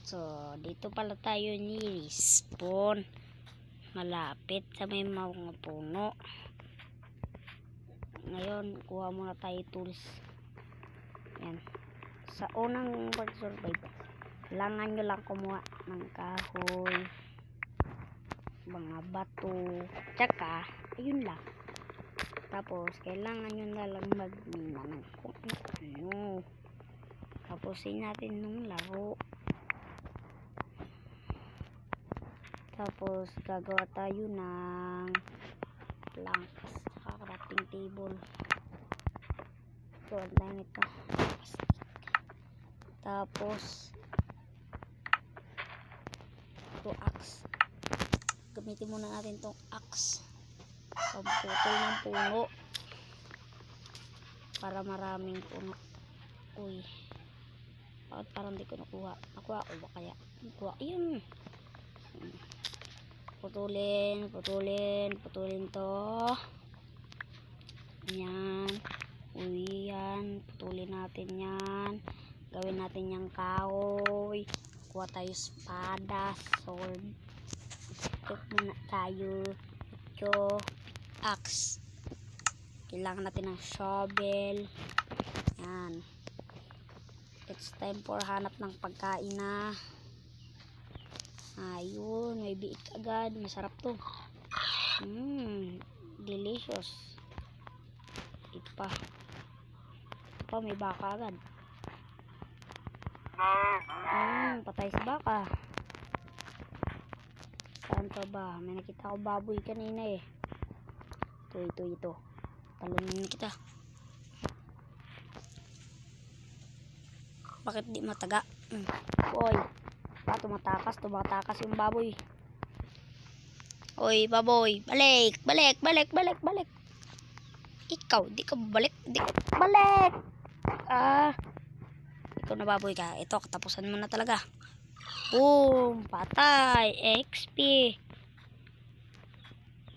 So, dito pala tayo ni spawn. Malapit sa may mga puno. Ngayon, kuha muna tayo tools. Yan. Sa unang pag-survive, kailangan nyo lang kumuha ng kahoy, mga bato, tsaka, ayun lang. Tapos, kailangan nyo na lang magmina ng kung ano. Tapusin natin nung laro. Tapos, gagawa tayo ng planks, saka crafting table. So, antayin ito. Tapos, ito axe. Gamitin muna natin itong axe. Pamputol ng puno. Para maraming puno. Uy. Bakit parang di ko nakuha? Nakuha ko ba kaya? Nakuha. Ayun. Putulin to. Yan. Uy, yan. Putulin natin yan. Gawin natin yung kahoy. Kuha tayo espada, sword. Ito muna tayo. Ito, axe. Kailangan natin ng shovel. Yan. It's time for hanap ng pagkain na. Ayun, may biik agad. Masarap to. Delicious. Ito pa. May baka agad. Patay si baka. Saan pa ba? May nakita ko baboy kanina eh. Ito. Talunin kita. Bakit di mataga? Boy. Tumatakas yung baboy. Oy, baboy. Balik. Ikaw, di ka balik. Balik! Ikaw na baboy ka. Ito, katapusan mo na talaga. Boom! Patay! XP!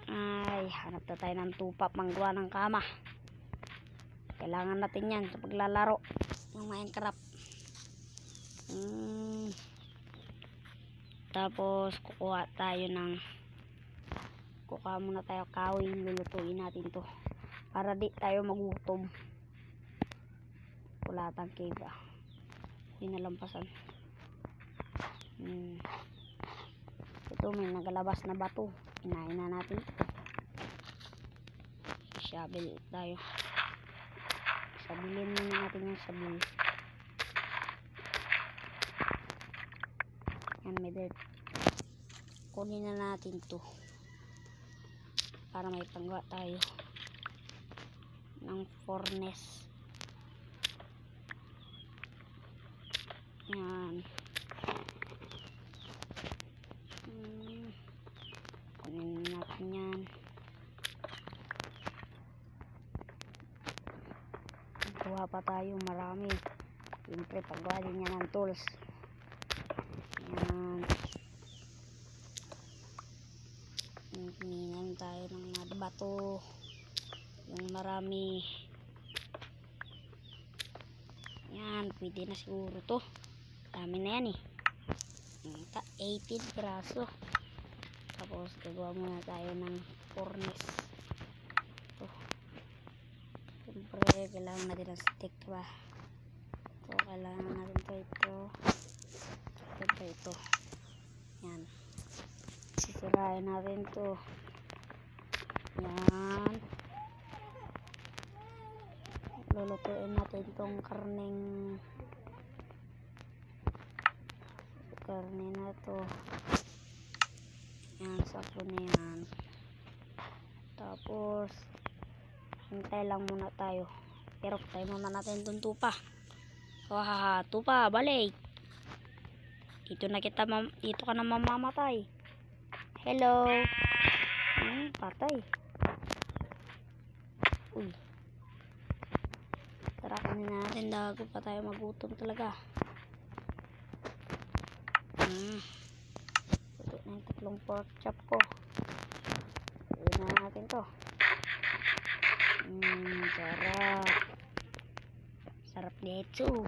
Ay, hanap na tayo ng tupa panggawa ng kama. Kailangan natin yan sa paglalaro ng Minecraft. Tapos, kukuha muna tayo kahoy. Lulutuin natin to para di tayo magutom. Wala tang cave pinalampasan. Ito may nagalabas na bato. Inain na natin ito. Shovel tayo. Sabilin muna natin yung sabil. Yan, may dirt. Kunin na natin to para may panggawa tayo ng furnace. Yan. Kunin natin yan. Kuha pa tayo marami. Siyempre paggawa din yan ng tools. Yan. Hinihingan tayo ng mga bato. Yung marami. Yan. Pwede na siguro to. Dami na yan eh. 18 braso. Tapos gagawa muna tayo ng furnace. Ito. Siyempre kailangan natin ng stick ba. Ito kailangan natin ito. Siyempre ito. Yan. Sisirain natin to. Yan. Lulutuin natin itong karne na to. Yan, sakto na yan. Tapos hintay lang muna tayo. Pero tayo muna natin itong tupa. Tupa, balik. Dito ka na mamamatay. Hello. Patay. Uy. Tara, kunin natin. Dago pa tayo magutom talaga. Ito na yung tatlong pork chop ko. Ito na natin to. Sarap nito.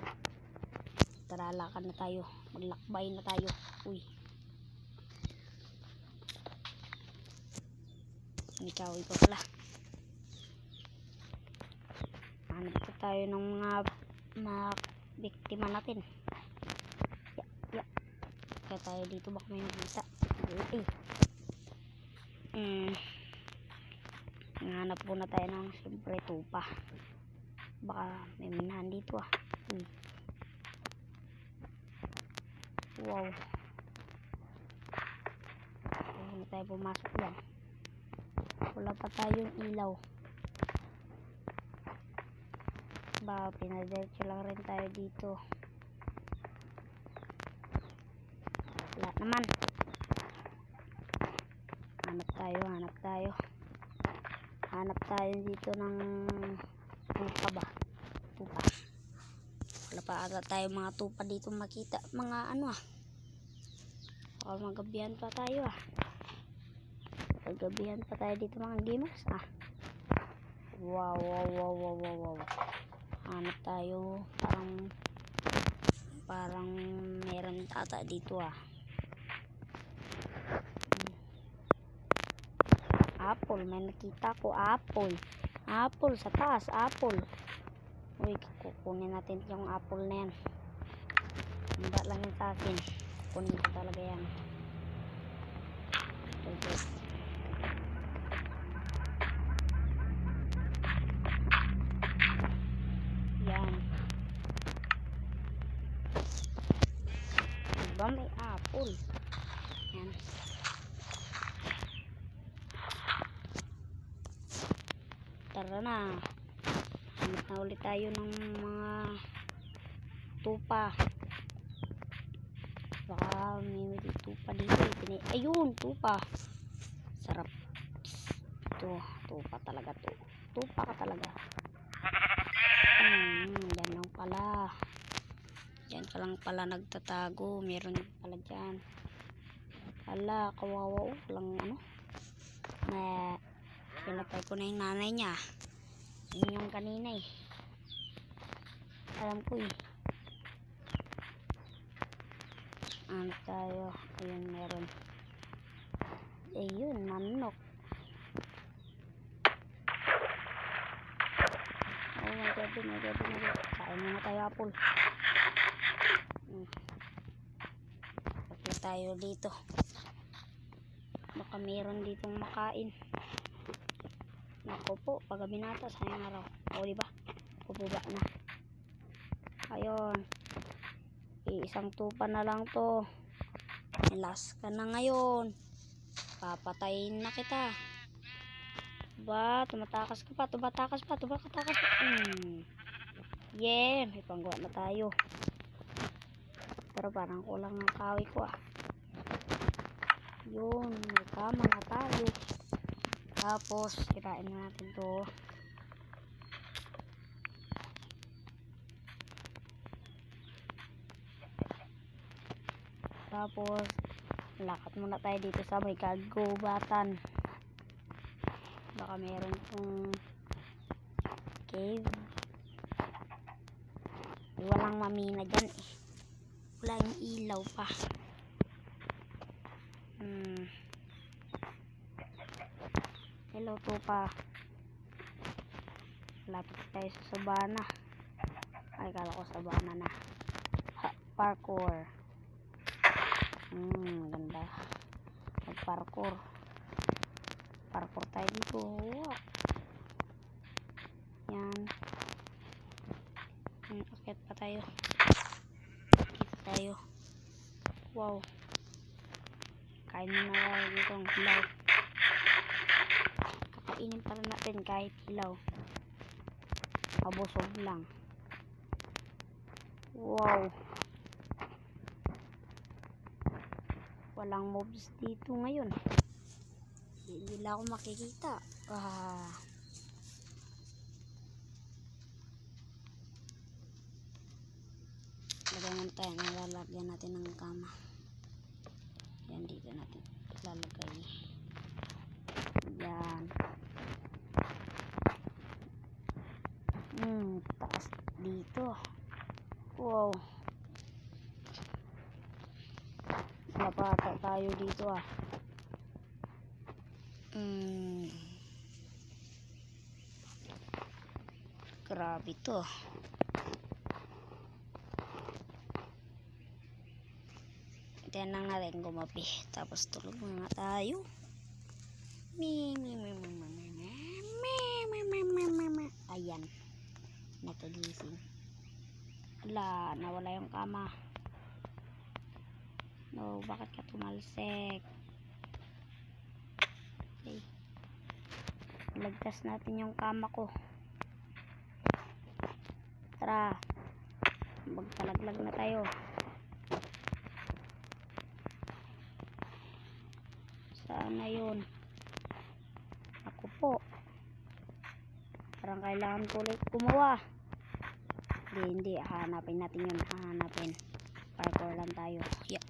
Tara, lakad na tayo. Maglakbay na tayo. Uy. Ikaw pala. Hanap pa tayo ng mga biktima natin. Ya. Kaya tayo dito, baka may nakita. Okay. Hanap muna tayo ng siyempre tupa. Baka may minahan dito ah. Wow. Hindi tayo pumasok yan. Wala pa tayong ilaw. Ba, pinadiretso lang rin tayo dito. Wala naman. Hanap tayo dito ng tupa ba? Tupa. Wala pa ata tayo mga tupa dito makita. Mga ano ah. Baka magabihan pa tayo ah. Magabihan pa tayo dito mga gamers ah. Wow. Hanap tayo. Parang meron ata dito ah. Apple, may nakita ko apple. Apple sa taas, apple. Uy, kukunin natin yung apple na yan. Hindi lang yan sa akin. Kunin ko talaga yan. Okay. Yan. Diba may apple? Yan. Tara na. Hanap na ulit tayo ng mga tupa. Baka may tupa dito. Ayun, tupa. Sarap. Ito, tupa talaga to. Tupa ka talaga. Yan lang pala. Yan ka lang pala nagtatago. Meron pala dyan. Ala, kawawa. Walang ano. Pinatay ko na yung nanay niya. Yun yung kanina eh. Alam ko eh. Ano tayo? Ayun, meron. Ayun, manok. Oh my god. Kain muna tayo apple. Pagka tayo dito. Baka meron ditong makain. Nako po, pag binata sayang araw. O diba? Pupuba na. Ayun. Isang tupa na lang to. Last ka na ngayon. Papatayin na kita. Ba, tumatakas ka pa. Yeah, may panggawa na tayo. Pero parang kulang ang kawi ko ah. Yun, may kama na tayo. Tapos, kirain na natin to. Tapos, lakad muna tayo dito sa may kagubatan. Baka meron pong cave. Walang mamina dyan eh. Wala yung ilaw pa. Hello tupa. Lapit tayo sa sabana. Ay, kala ko sabana na. Parkour. Ganda. Parkour tayo dito. Yan. Akit pa tayo. Wow. Kain mo na itong hilaw. Kakainin pa rin natin kahit hilaw. Abusog lang. Wow. Walang mobs dito ngayon. Hindi lang ako makikita. Lagyan tayo. Nalalagyan natin ng kama. Yan, dito natin lalagay. Yan. Taas dito. Wow. Napata tayo dito ah. Grabe to. Tignan lang natin gumabi. Tapos tulog na tayo. Ayan. Nakagising. Ala, nawala yung kama. No, bakit ka tumalsik? Okay. Lagtas natin yung kama ko. Tara. Magpalaglag na tayo. Saan na yun? Ako po. Parang kailangan ko ulit gumawa. Hindi. Hahanapin natin yun. Hahanapin. Parkour lang tayo. Yeah.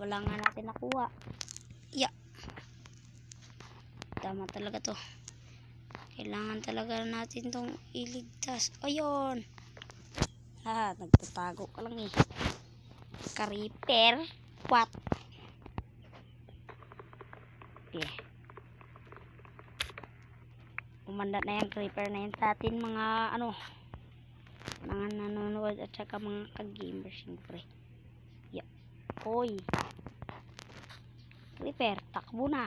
Wala nga natin nakuha. Yeah. Tama talaga to. Kailangan talaga natin tong iligtas. Ayun. Nagtatago ka lang eh. Ka-repair. What? Okay. Umanda na yung creeper na yun sa atin mga mga nanonood at saka mga ka-gamer syempre. Yeah. Oy. Creeper, takbo na.